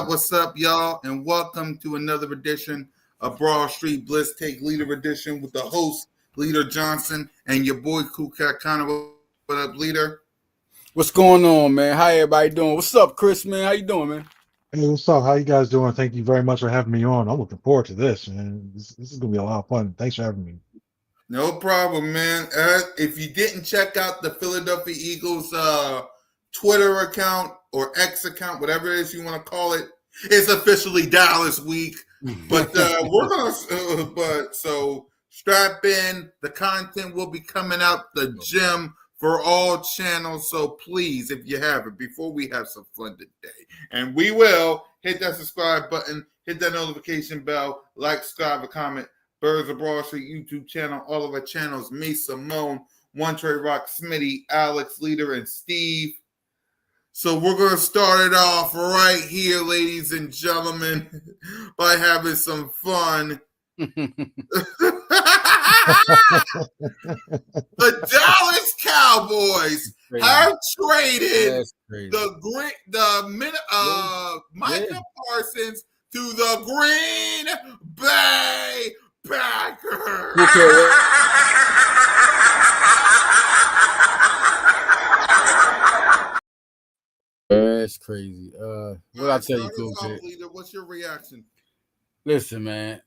What's up, y'all, and welcome to another edition of Broad Street Blitz Take Leader Edition with the host, Leader Johnson, and your boy, WK1. What up, Leader? What's going on, man? How everybody doing? What's up, Chris, man? How you doing, man? Hey, what's up? How you guys doing? Thank you very much for having me on. I'm looking forward to this, man. This is going to be a lot of fun. Thanks for having me. No problem, man. If you didn't check out the Philadelphia Eagles Twitter account or X account, whatever it is you want to call it, it's officially Dallas week. But we're gonna. So strap in. The content will be coming out the gym for all channels. So please, if you haven't, before we have some fun today, and we will, hit that subscribe button, hit that notification bell, like, subscribe, comment. Birds of Broad Street YouTube channel, all of our channels, me, Simone, One Trey Rock, Smitty, Alex, Leader, and Steve. So we're going to start it off right here, ladies and gentlemen, by having some fun. The Dallas Cowboys have traded Micah Parsons to the Green Bay Packers. That's crazy. What I tell you, cool kid? Leader, what's your reaction? Listen, man.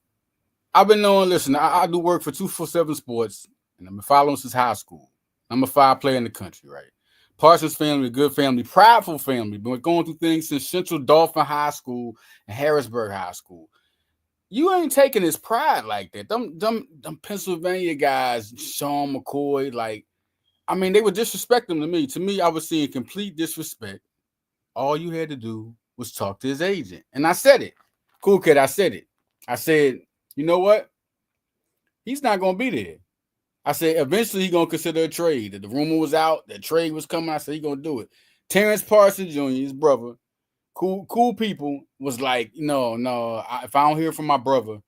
I've been knowing. Listen, I do work for 247 Sports, and I've been following since high school. I'm a 5 player in the country, right? Parsons family, good family, prideful family. Been going through things since Central Dauphin High School and Harrisburg High School. You ain't taking his pride like that. Them Pennsylvania guys, Sean McCoy, like, I mean, they would disrespect him to me. To me, I was seeing complete disrespect. All you had to do was talk to his agent. And I said it. Cool kid, I said it. I said, you know what? He's not going to be there. I said, eventually he's going to consider a trade. The rumor was out. The trade was coming. I said, he's going to do it. Terrence Parsons Jr., his brother, cool people, was like, no, if I don't hear from my brother,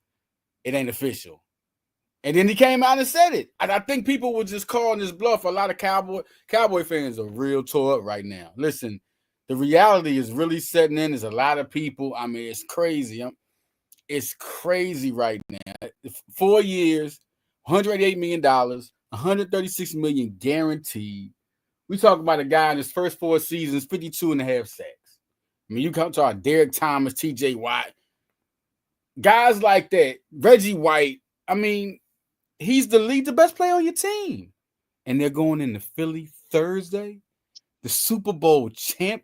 it ain't official. And then he came out and said it. And I think people were just calling his bluff. A lot of Cowboy fans are real tore up right now. Listen, the reality is really setting in. There's a lot of people. I mean, it's crazy. It's crazy right now. 4 years, $188 million, $136 million guaranteed. We talk about a guy in his first 4 seasons, 52 and a half sacks. I mean, you come to our Derek Thomas, TJ Watt, guys like that, Reggie White. I mean, he's the best player on your team. And they're going into Philly Thursday, the Super Bowl champ.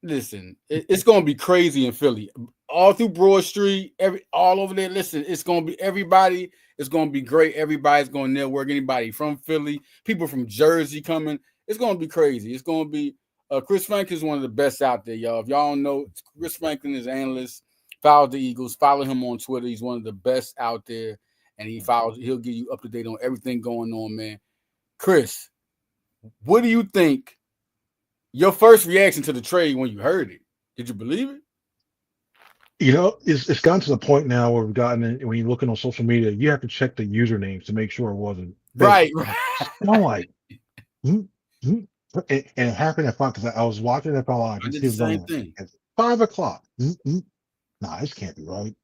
Listen, it's going to be crazy in Philly. All through Broad Street, all over there. Listen, it's going to be everybody. It's going to be great. Everybody's going to network. Anybody from Philly, people from Jersey coming. It's going to be crazy. It's going to be Chris Franklin is one of the best out there, y'all. If y'all don't know, Chris Franklin is an analyst. Follow the Eagles. Follow him on Twitter. He's one of the best out there, and he'll give you up to date on everything going on, man. Chris, What do you think? Your first reaction to the trade when you heard it? Did you believe it? You know, it's gotten to the point now where we've gotten it, when you're looking on social media, you have to check the usernames to make sure it wasn't fake. Right. And I'm like, hmm, hmm. And it happened at 5 because I was watching NFL Live. I This did the kid's same on thing. at 5 o'clock. Nah, this can't be right.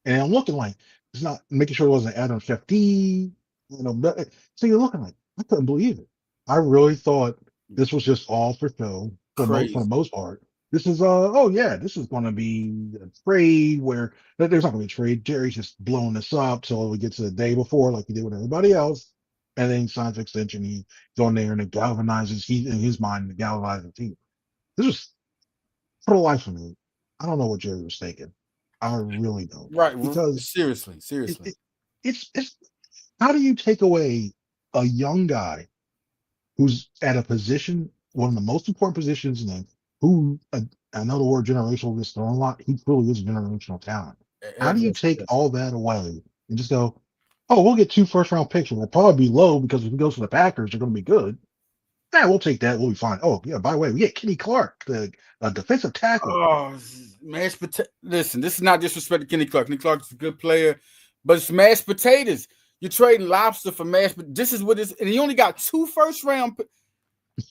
And I'm looking like it's not making sure it wasn't Adam Shefty. You know, so you're looking like I couldn't believe it. I really thought this was just all for show for the Crazy. most part. This is oh yeah, this is going to be a trade where there's not going to be a trade. Jerry's just blowing this up so we get to the day before like he did with everybody else, and then he signs an extension. He's on there and it galvanizes. He in his mind it galvanizes the team. This was for the life of me. I don't know what Jerry was thinking. I really don't Right. because Seriously. it, it, it's how do you take away a young guy who's at a position, one of the most important positions in them, who I know the word generational is thrown a lot. He truly is a generational talent. How do you take all that away and just go, oh, we'll get 2 first-round picks. We'll probably be low because if he goes to the Packers, they're going to be good. Yeah, we'll take that. We'll be fine. Oh, yeah, by the way, we get Kenny Clark, the defensive tackle. Oh, mashed potato. Listen, this is not disrespect to Kenny Clark. Kenny Clark's a good player, but it's mashed potatoes. You're trading lobster for mashed. This is what it's, and he only got 2 first-round.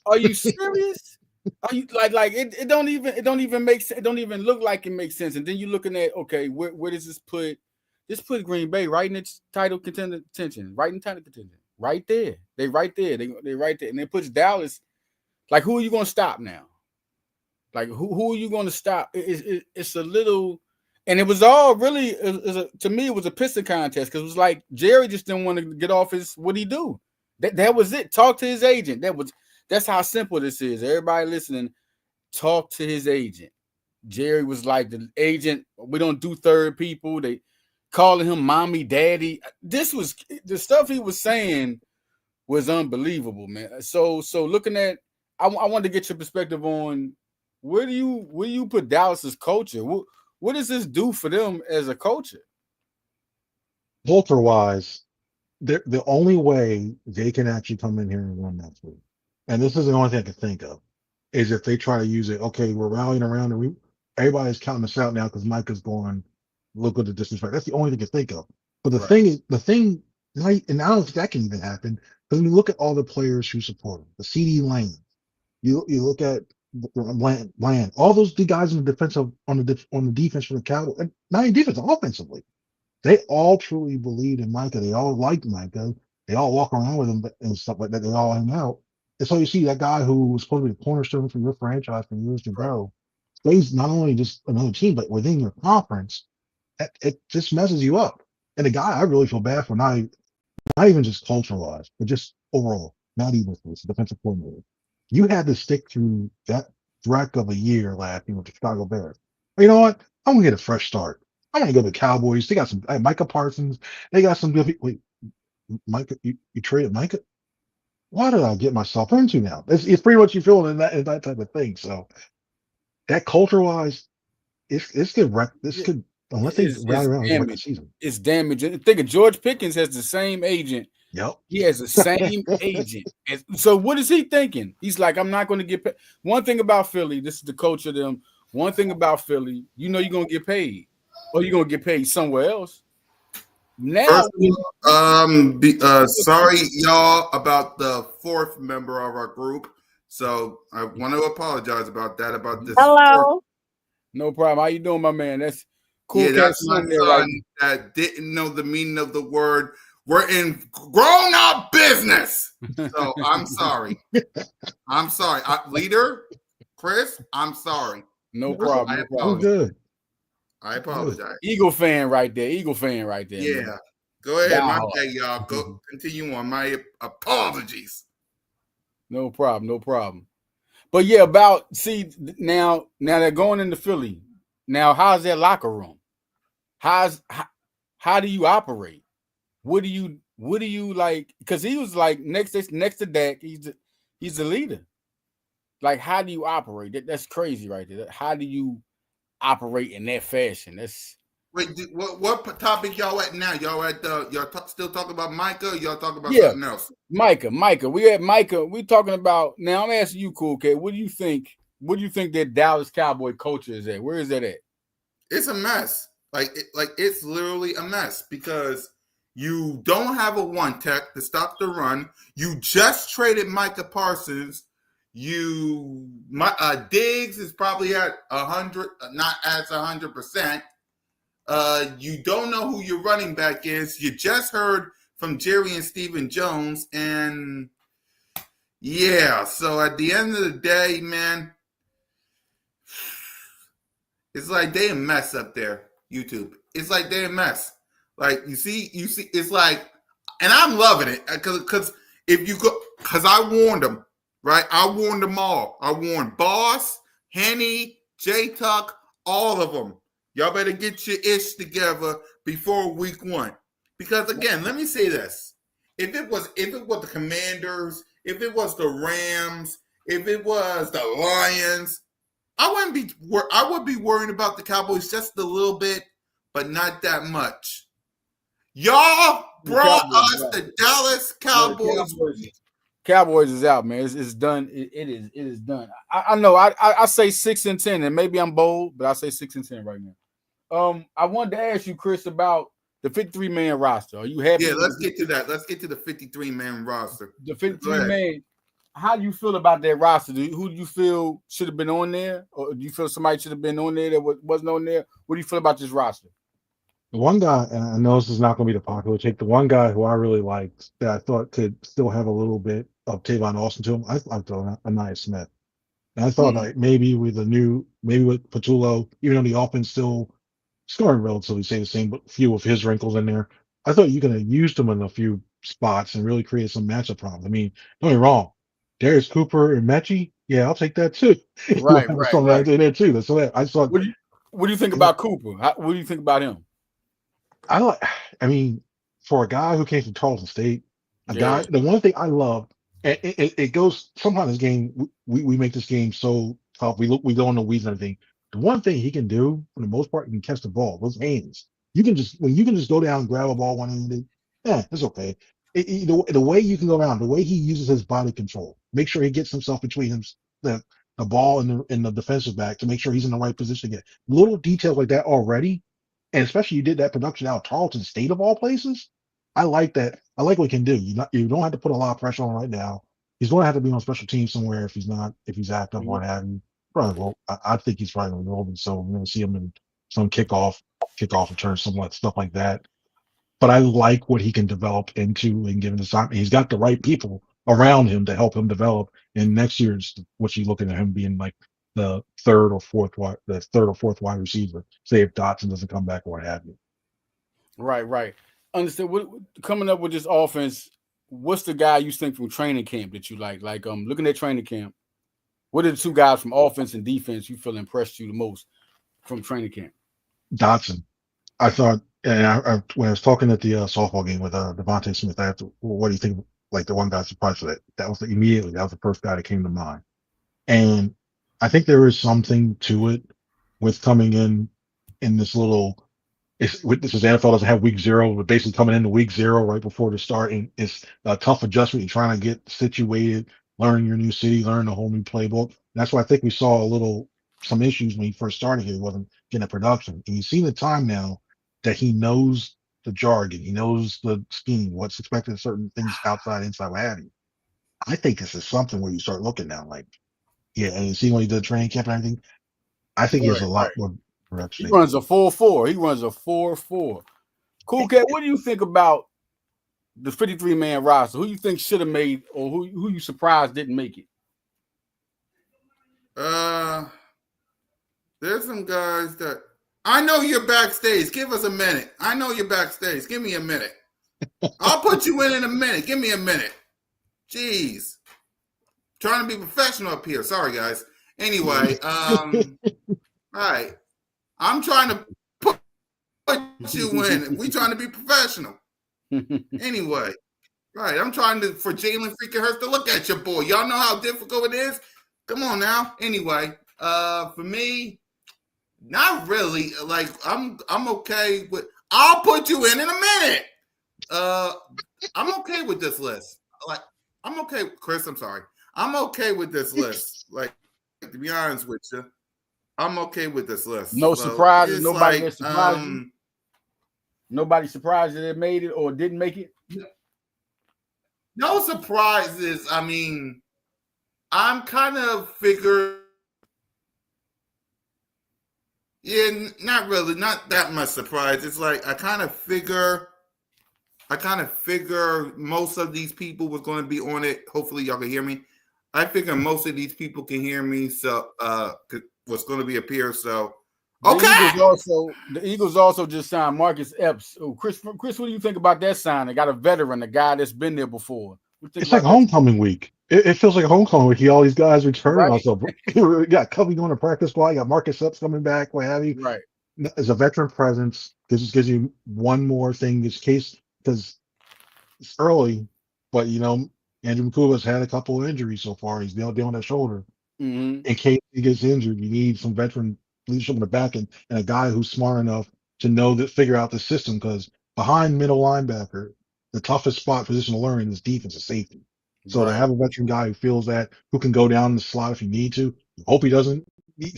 Are you serious? Are you like it? It don't even make sense. It don't even look like it makes sense. And then you're looking at okay, where does this put? This put Green Bay right in its title contention, right in title contention, right there. They right there. They right there, and it puts Dallas. Like, who are you going to stop now? Like, who are you going to stop? It's a little, and it was all really to me. It was a piston contest because it was like Jerry just didn't want to get off his. What he do? That was it. Talk to his agent. That's how simple this is. Everybody listening, talk to his agent. Jerry was like the agent. We don't do third people. They calling him mommy, daddy. This was the stuff he was saying was unbelievable, man. So looking at, I wanted to get your perspective on where do you put Dallas's culture? What does this do for them as a culture? Culture wise, the only way they can actually come in here and win next week, and this is the only thing I can think of, is if they try to use it. Okay, we're rallying around and everybody's counting us out now because Micah's going. Look at the disrespect. That's the only thing I can think of. But the thing is, and I don't think that can even happen because when you look at all the players who support him, the CD Lane, you look at Bland, all those guys in the defensive on the defense for the Cowboys, and not even defense, offensively. They all truly believe in Micah. They all like Micah. They all walk around with him and stuff like that. They all hang out. And so you see that guy who was supposed to be the cornerstone for your franchise for years to go stays not only just another team, but within your conference. It just messes you up. And the guy I really feel bad for, not even just culture wise, but just overall, not even for this defensive coordinator. You had to stick through that wreck of a year last year with the Chicago Bears. But you know what? I'm gonna get a fresh start. I'm gonna go to the Cowboys. They got some Micah Parsons. They got some good people. Wait, Micah, you traded Micah? What did I get myself into now? It's pretty much you feeling in that type of thing. So that culture wise, this could wreck. This could unless they rally around and wreck the season. It's damaging. Think of George Pickens has the same agent. Yep. He has the same agent. So what is he thinking? He's like, I'm not going to get paid. One thing about Philly, this is the culture of them. One thing about Philly, you know you're going to get paid. Or you're going to get paid somewhere else. Now, sorry, y'all, about the 4th member of our group. So I want to apologize about that. About this. Hello. No problem. How you doing, my man? That's cool. Yeah, that's my son that didn't know the meaning of the word. We're in grown-up business. So I'm sorry. I'm sorry. Leader, Chris, I'm sorry. No problem. I apologize. I'm good. I apologize. Eagle fan right there. Yeah. Man. Go ahead. My bad, y'all. Go continue on. My apologies. No problem. But yeah, now they're going into Philly. Now, how's that locker room? How do you operate? What do you like? Because he was like next to Dak, he's the leader. Like, how do you operate? That's crazy right there. How do you operate in that fashion? Wait, what topic y'all at now? Y'all at still talking about Micah? Or y'all talking about Yeah, something else? Micah. We at Micah. We talking about now. I'm asking you, Cool K. What do you think? What do you think that Dallas Cowboy culture is at? Where is that at? It's a mess. It's literally a mess because you don't have a one tech to stop the run. You just traded Micah Parsons. Diggs is probably at 100, not at 100%. You don't know who your running back is. You just heard from Jerry and Stephen Jones, and yeah. So at the end of the day, man, it's like they a mess up there. YouTube. It's like they a mess. Like you see. It's like, and I'm loving it because if you go, because I warned them, right? I warned them all. I warned Boss, Henny, J Tuck, all of them. Y'all better get your ish together before week 1. Because again, let me say this: if it was the Commanders, if it was the Rams, if it was the Lions, I would be worried about the Cowboys just a little bit, but not that much. Y'all brought us the Dallas Cowboys. Cowboys is out, man. It's done. It is done. I know. I say 6-10, and maybe I'm bold, but I say 6-10 right now. I wanted to ask you, Chris, about the 53-man roster. Are you happy? Yeah, let's get to that. Let's get to the 53-man roster. The 53-man. How do you feel about that roster? Who do you feel should have been on there, or do you feel somebody should have been on there that wasn't on there? What do you feel about this roster? The one guy, and I know this is not going to be the popular take, the one guy who I really liked that I thought could still have a little bit of Tavon Austin to him, I thought Anaya Smith. And I thought like maybe with Patullo, even though the offense still scoring relatively stay the same, but a few of his wrinkles in there, I thought you could have used him in a few spots and really create some matchup problems. I mean, don't get me wrong, Darius Cooper and Mechie, yeah, I'll take that too. Right. Right there too. So I thought. What do you think about Cooper? What do you think about him? I mean, for a guy who came from Tarleton State, the one thing I love, and it goes sometimes this game, we make this game so tough. We go in the weeds and everything. The one thing he can do, for the most part, he can catch the ball. Those hands. You can just go down and grab a ball one-handed, it's okay. The way you can go around, the way he uses his body control, make sure he gets himself between the ball and the defensive back to make sure he's in the right position to get little details like that already. And especially you did that production out of Tarleton State of all places. I like that. I like what he can do. You don't have to put a lot of pressure on him right now. He's going to have to be on special teams somewhere if he's active or what have you. Probably will. I think he's probably going to roll. So we're going to see him in some kickoff return, stuff like that. But I like what he can develop into and given the time. He's got the right people around him to help him develop. And next year, what you looking at him being like the third or fourth wide receiver. Say if Dotson doesn't come back or what have you. Right. Understand. Coming up with this offense, what's the guy you think from training camp that you like? Like looking at training camp, what are the two guys from offense and defense you feel impressed you the most from training camp? Dotson. I thought, and I when I was talking at the softball game with Devontae Smith, I asked, well, what do you think? Like the one guy surprised for that. That was the first guy that came to mind. And I think there is something to it with coming in this little. This is NFL doesn't have week 0, but basically coming into week 0 right before the start, and it's a tough adjustment. You're trying to get situated, learning your new city, learning a whole new playbook. And that's why I think we saw some issues when he first started here. He wasn't getting a production, and you see the time now that he knows the jargon, he knows the scheme, what's expected of certain things outside, inside, what have you. I think this is something where you start looking now, like. Yeah, and you see when he did training camp and everything, I think he has a lot more production. He runs a 4.4. He runs a 4.4. Cool Cat, what do you think about the 53-man roster? Who you think should have made, or who you surprised didn't make it? There's some guys that I know you're backstage. Give us a minute. I know you're backstage. Give me a minute. I'll put you in a minute. Give me a minute. Jeez. Trying to be professional up here. Sorry, guys. Anyway, all right. I'm trying to put you in. We trying to be professional. Anyway, right. I'm trying for Jalen freaking Hurts to look at your boy. Y'all know how difficult it is? Come on now. Anyway, for me, Not really. Like I'm okay with. I'll put you in a minute. I'm okay with this list. Like I'm okay, Chris. I'm sorry. I'm okay with this list. Like to be honest with you, I'm okay with this list. No So surprises. it's Nobody like that surprised you. Nobody surprised that they made it or didn't make it. No surprises. I mean, I'm kind of figure. Yeah, not really, not that much surprise. It's like I kind of figure most of these people was going to be on it. Hopefully, y'all can hear me. I figure most of these people can hear me, so what's going to be up here. So okay. The Eagles also just signed Marcus Epps. Oh, Chris, what do you think about that sign? They got a veteran, a guy that's been there before. It's like homecoming week. It feels like a homecoming week. All these guys returning. Right. Also, we got Covey going to practice squad. You got Marcus Epps coming back. What have you? Right. As a veteran presence, this gives you one more thing. This case because it's early, but Andrew McCuba's had a couple of injuries so far. He's dealing with that shoulder. Mm-hmm. In case he gets injured, you need some veteran leadership in the back and a guy who's smart enough to figure out the system. Because behind middle linebacker, the toughest spot position to learn in this defense is safety. So to have a veteran guy who feels that, who can go down the slot if you need to, hope he doesn't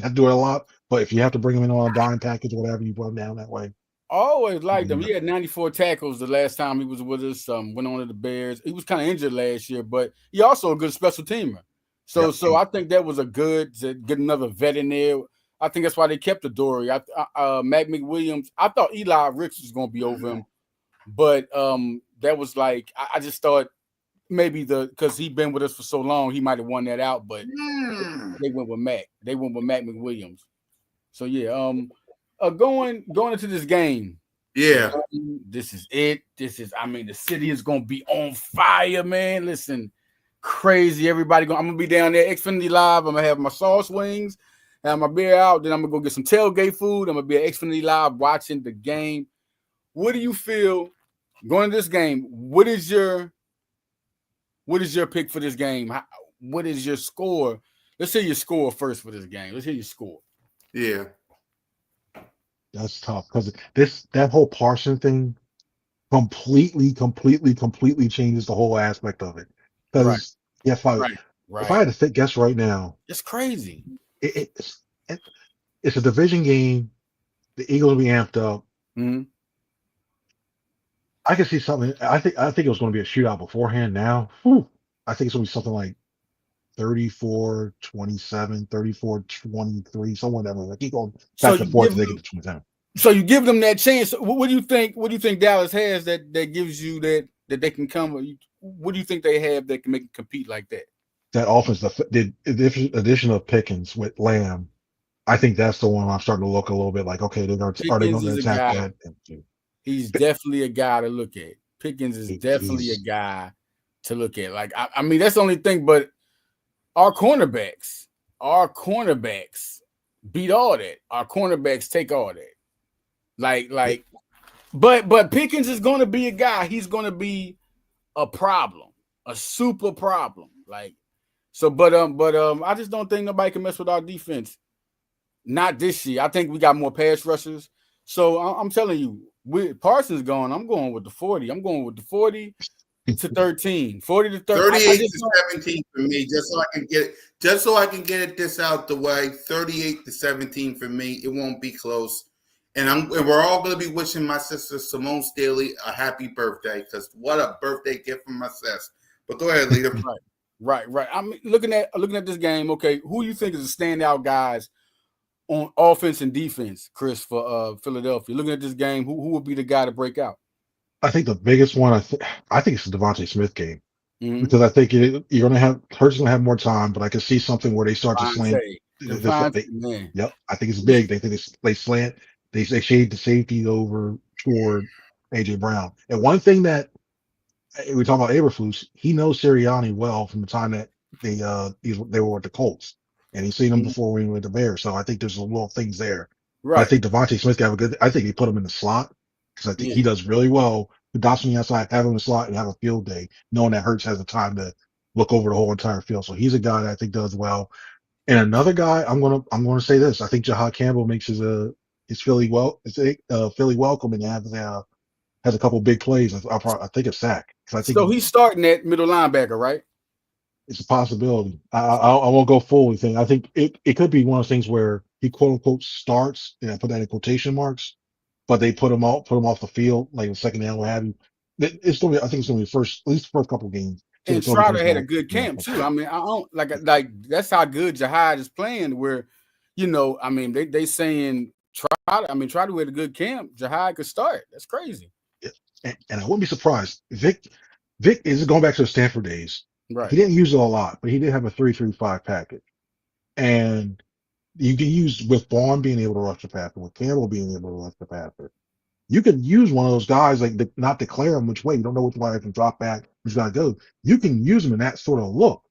have to do it a lot. But if you have to bring him in on a dime package or whatever, you put him down that way. Always liked him. He had 94 tackles the last time he was with us. Went on to the Bears. He was kind of injured last year, but he also a good special teamer. So I think that was to get another vet in there. I think that's why they kept Adoree. Mac McWilliams. I thought Eli Ricks was going to be over him, but that was like I just thought maybe because he'd been with us for so long, he might have won that out. But they went with Mac. They went with Mac McWilliams. So yeah. Going into this game. Yeah. This is it. The city is gonna be on fire, man. Listen, crazy. I'm gonna be down there, Xfinity Live. I'm gonna have my sauce wings, have my beer out, then I'm gonna go get some tailgate food. I'm gonna be at Xfinity Live watching the game. What do you feel going to this game? What is your pick for this game? What is your score? Let's hear your score first for this game. Let's hear your score. Yeah. That's tough because that whole Parson thing completely changes the whole aspect of it. Because if I had to guess right now, it's crazy. It's a division game. The Eagles will be amped up. Mm-hmm. I can see something. I think it was going to be a shootout beforehand. Now, I think it's going to be something like 34-27, 34-23, somewhere that way. Like keep going back and forth to get to 27. So you give them that chance. What do you think? What do you think Dallas has that gives you that they can come? What do you think they have that can make it compete like that? That offense, the addition of Pickens with Lamb, I think that's the one I'm starting to look a little bit like, okay, are they going to attack that? He's definitely a guy to look at. Pickens is definitely a guy to look at. Like I mean, that's the only thing. But our cornerbacks beat all that. Our cornerbacks take all that. But Pickens is going to be a guy. He's going to be a problem, a super problem. I just don't think nobody can mess with our defense. Not this year. I think we got more pass rushers. So I'm telling you, with Parsons gone, I'm going with the 40. I'm going with the 40 to 13, 40 to 13. 38 to 17 for me, just so I can get it this out the way. 38 to 17 for me. It won't be close. And we're all going to be wishing my sister Simone Staley a happy birthday because what a birthday gift from my sis. But go ahead, leader. Right. I mean, looking at this game. Okay, who do you think is the standout guys on offense and defense, Chris, for Philadelphia? Looking at this game, who would be the guy to break out? I think the biggest one, I think it's the Devontae Smith game because I think you're going to have Hurts going to have more time, but I can see something where they start to slant. Yep, I think it's big. They think they slant. They shade the safety over toward AJ Brown. And one thing that we talk about Eberflus, he knows Sirianni well from the time that they were with the Colts, and he's seen him before when he went to Bears. So I think there's a little things there. Right. I think Devontae Smith got a good. I think they put him in the slot because I think he does really well. The dots on the outside, have him in the slot, and have a field day, knowing that Hurts has the time to look over the whole entire field. So he's a guy that I think does well. And another guy, I'm gonna say this. I think Jahad Campbell makes his Philly Philly welcome and has a couple big plays. I think it's sack because I think So he's starting at middle linebacker, right? it's a possibility. I won't go full anything. I think it could be one of those things where he quote unquote starts, and I put that in quotation marks, but they put him off the field like the second down, what have you. It's gonna be, I think it's gonna be at least the first couple games. So And until he comes Trotter had a back, good yeah. camp too. I mean, I don't like that's how good Jahad is playing. Where, I mean, they saying Trotter. I mean, Trotter had a good camp. Jahad could start. That's crazy. Yeah. And I wouldn't be surprised. Vic is going back to the Stanford days. Right. He didn't use it a lot, but he did have a 3-3-5 package. And you can use with Vaughn being able to rush the passer, with Campbell being able to rush the passer. You could use one of those guys not declare them which way. You don't know which way I can drop back, which guy go. You can use them in that sort of look,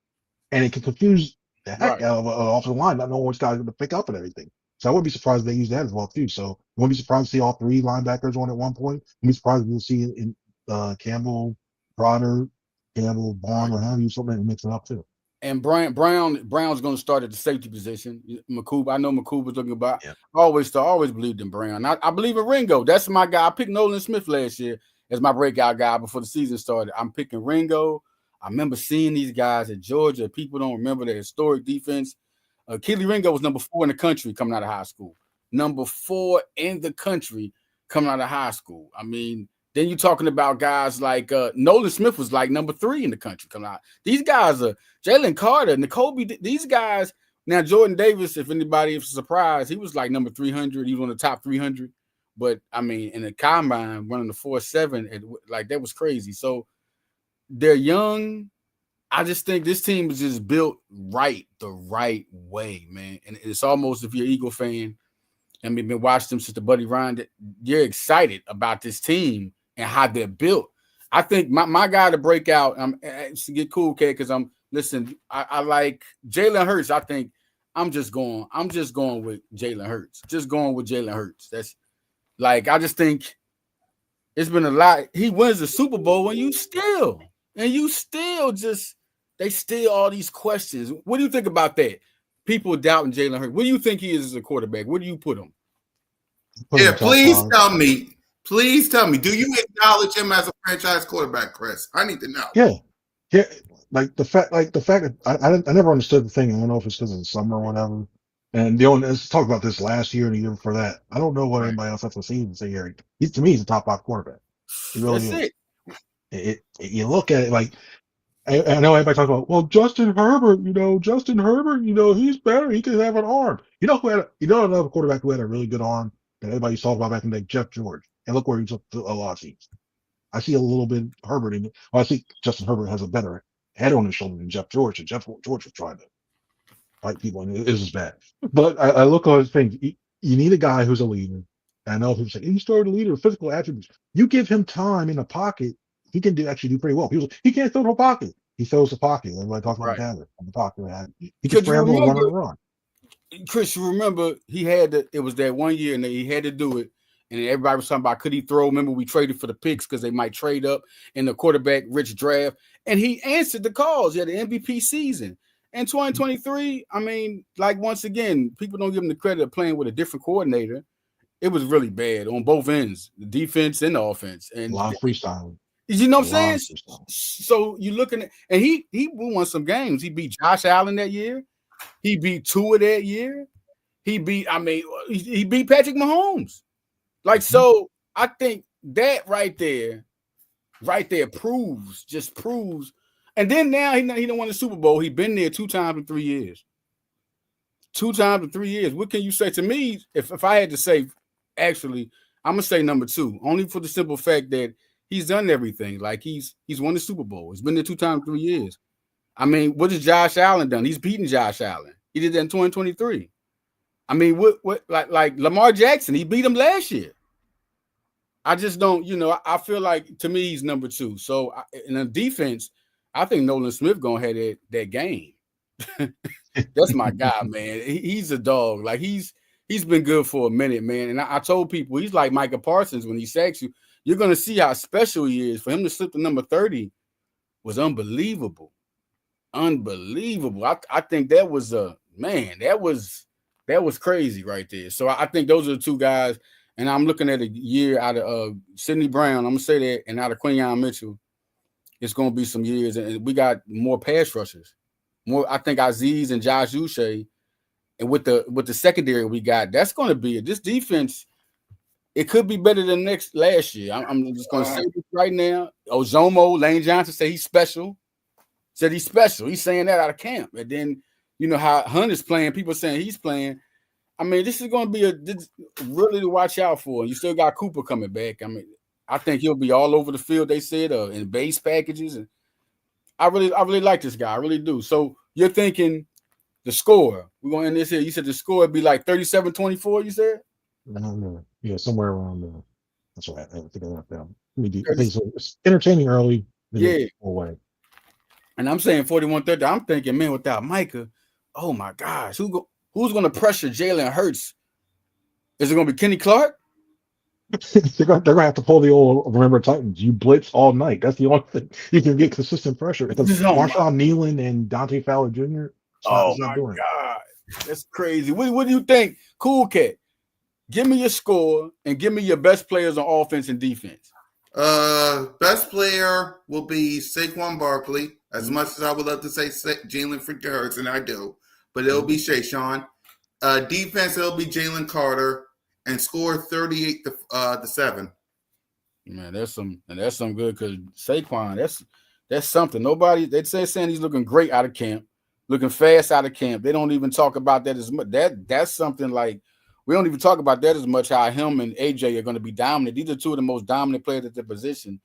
and it can confuse the heck out of an offensive line, not knowing which guy's going to pick up and everything. So I wouldn't be surprised if they use that as well too. So I wouldn't be surprised to see all three linebackers on at one point. I'd be surprised if you see in Campbell, Trotter, Campbell, Vaughn, or have you something and mix it up too. And Brown's going to start at the safety position. McCool, I know McCool was looking about. Yeah. I always believed in Brown. I believe in Ringo. That's my guy. I picked Nolan Smith last year as my breakout guy before the season started. I'm picking Ringo. I remember seeing these guys at Georgia. People don't remember their historic defense. Keely Ringo was number 4 in the country coming out of high school. Number 4 in the country coming out of high school. I mean, then you're talking about guys like Nolan Smith was like number 3 in the country coming out. These guys are Jalen Carter, N'Kobe, these guys. Now, Jordan Davis, if anybody is surprised, he was like number 300. He was on the top 300. But, I mean, in the combine, running the 4.7, like that was crazy. So they're young. I just think this team is just built the right way, man. And it's almost, if you're an Eagle fan and we've been watching them since the Buddy Ryan, you're excited about this team and how they're built. I think my guy to break out, to get cool, Kid, because I like Jalen Hurts. I think I'm just going with Jalen Hurts. Just going with Jalen Hurts. That's like, I just think it's been a lot. He wins the Super Bowl and you still they still all these questions. What do you think about that? People doubting Jalen Hurts. What do you think he is as a quarterback? Where do you put him? Please tell me. Please tell me. Do you acknowledge him as a franchise quarterback, Chris? I need to know. Yeah. Like the fact that I never understood the thing. I don't know if it's because of the summer or whatever. And let's talk about this last year and the year before that. I don't know what anybody else has to see and say here. To me, he's a top 5 quarterback. He really is. You look at it like, I know everybody talks about, well, Justin Herbert, he's better. He could have an arm. Another quarterback who had a really good arm that everybody saw about back in the day, Jeff George. And look where he took a lot of teams. I see a little bit Herbert in it. Well, I think Justin Herbert has a better head on his shoulder than Jeff George. And Jeff George was trying to fight people, and it was bad. But I look at his things. You need a guy who's a leader. And I know people say, he started a leader with physical attributes. You give him time in the pocket, he can actually do pretty well. He can't throw the pocket. He throws the pocket. Everybody talks about Taylor on the pocket. He can scramble and run and run. Chris, you remember it was that one year and he had to do it. And everybody was talking about, could he throw? Remember, we traded for the picks because they might trade up in the quarterback rich draft. And he answered the calls. He had an MVP season. In 2023, I mean, like, once again, people don't give him the credit of playing with a different coordinator. It was really bad on both ends, the defense and the offense. And a lot of freestyling. You know what I'm saying? So you're looking at, and he won some games. He beat Josh Allen that year. He beat Tua that year. He beat Patrick Mahomes. Like, so I think that right there proves. And then now he don't won the Super Bowl. He's been there 2 times in 3 years. 2 times in 3 years. What can you say to me? If I had to say, actually, I'm gonna say number 2, only for the simple fact that he's done everything. Like, he's won the Super Bowl. He's been there 2 times in 3 years. I mean, what has Josh Allen done? He's beaten Josh Allen. He did that in 2023. I mean, what like Lamar Jackson, he beat him last year. I just don't, I feel like, to me, he's number 2. So in the defense, I think Nolan Smith gonna have that game. That's my guy, man. He's a dog. Like, he's been good for a minute, man. And I told people he's like Micah Parsons when he sacks you. You're gonna see how special he is. For him to slip to number 30 was unbelievable. Unbelievable. I think that was man, that was crazy right there. So I think those are the two guys. And I'm looking at a year out of Sidney Brown. I'm gonna say that, and out of Quinyon Mitchell, it's gonna be some years, and we got more pass rushers. More, I think Aziz and Josh Uche, and with the secondary we got, that's gonna be it. This defense, it could be better than last year. I'm just gonna say this right now. Ozomo, Lane Johnson said he's special. Said he's special. He's saying that out of camp, and then you know how Hunt is playing. People saying he's playing. I mean, this is going to be really to watch out for. You still got Cooper coming back. I mean, I think he'll be all over the field. They said in base packages, and I really like this guy. I really do. So you're thinking the score? We're going to end this here. You said the score would be like 37-24. You said? I don't know. Yeah, somewhere around there. That's what I think I left down. I think so. It's entertaining early. Yeah. Away. And I'm saying 41-30. I'm thinking, man, without Micah, oh my gosh, who's going to pressure Jalen Hurts? Is it going to be Kenny Clark? they're going to have to pull the old Remember Titans. You blitz all night. That's the only thing you can get consistent pressure. Because Marshawn Nealon and Dante Fowler Jr. Oh my God, that's crazy. What do you think, Cool Cat? Give me your score and give me your best players on offense and defense. Best player will be Saquon Barkley. As much as I would love to say Jalen freaking Hurts, and I do, but it'll be Shayshawn. Defense, it'll be Jalen Carter, and score 38-7. Man, that's some good because Saquon, that's something. Nobody saying he's looking great out of camp, looking fast out of camp. They don't even talk about that as much. That's something like we don't even talk about that as much. How him and AJ are going to be dominant. These are two of the most dominant players at their position.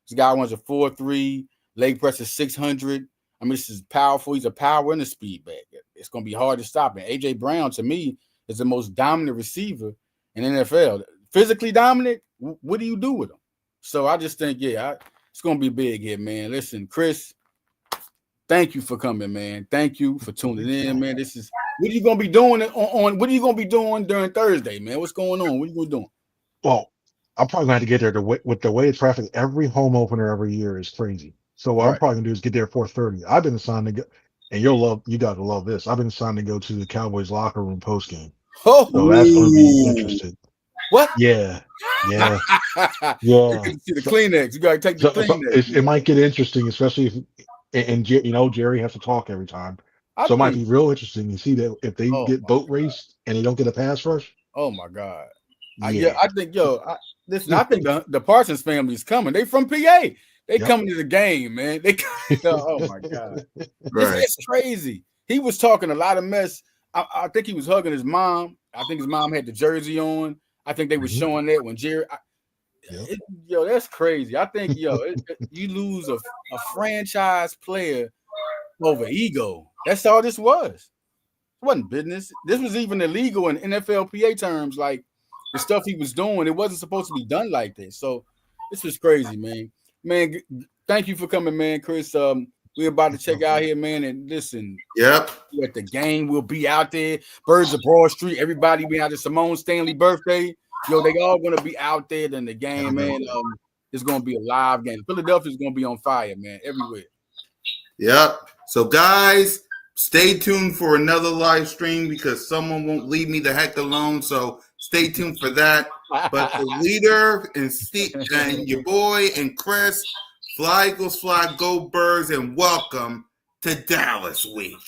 This guy runs a 4.3, leg press is 600. I mean, this is powerful. He's a power and a speed back. It's going to be hard to stop him. AJ Brown, to me, is the most dominant receiver in NFL. Physically dominant, what do you do with him? So I just think, it's going to be big here, man. Listen, Chris, thank you for coming, man. Thank you for tuning in, man. What are you going to be doing what are you going to be doing during Thursday, man? What's going on? What are you going to be doing? Well, I'm probably going to have to get there with the way of traffic. Every home opener every year is crazy. So what I'm probably going to do is get there at 4:30. I've been assigned to go, and you got to love this. I've been assigned to go to the Cowboys locker room post game. Oh, so that's going to be interesting. What? Yeah. You can see the Kleenex. You got to take the Kleenex. It might get interesting, especially if Jerry has to talk every time. So it might be real interesting. You see that if they get boat raced and they don't get a pass rush. Oh my God. I think I think the Parsons family is coming. They from PA. They coming to the game, man. Oh my God. It's crazy. He was talking a lot of mess. I think he was hugging his mom. I think his mom had the jersey on. I think they were showing that when Jerry. That's crazy. I think you lose a franchise player over ego. That's all this was. It wasn't business. This was even illegal in NFLPA terms. Like the stuff he was doing, it wasn't supposed to be done like this. So this was crazy, man. Man, thank you for coming, man, Chris. We're about to check out here, man. And listen, yep. At the game, we'll be out there. Birds of Broad Street. Everybody be out there. Simone Stanley birthday. They all gonna be out there in the game, man. It's gonna be a live game. Philadelphia's gonna be on fire, man, everywhere. Yep. So guys, stay tuned for another live stream because someone won't leave me the heck alone. So stay tuned for that. But the leader and Steve and your boy and Chris, fly Eagles, fly, go Birds, and welcome to Dallas Week.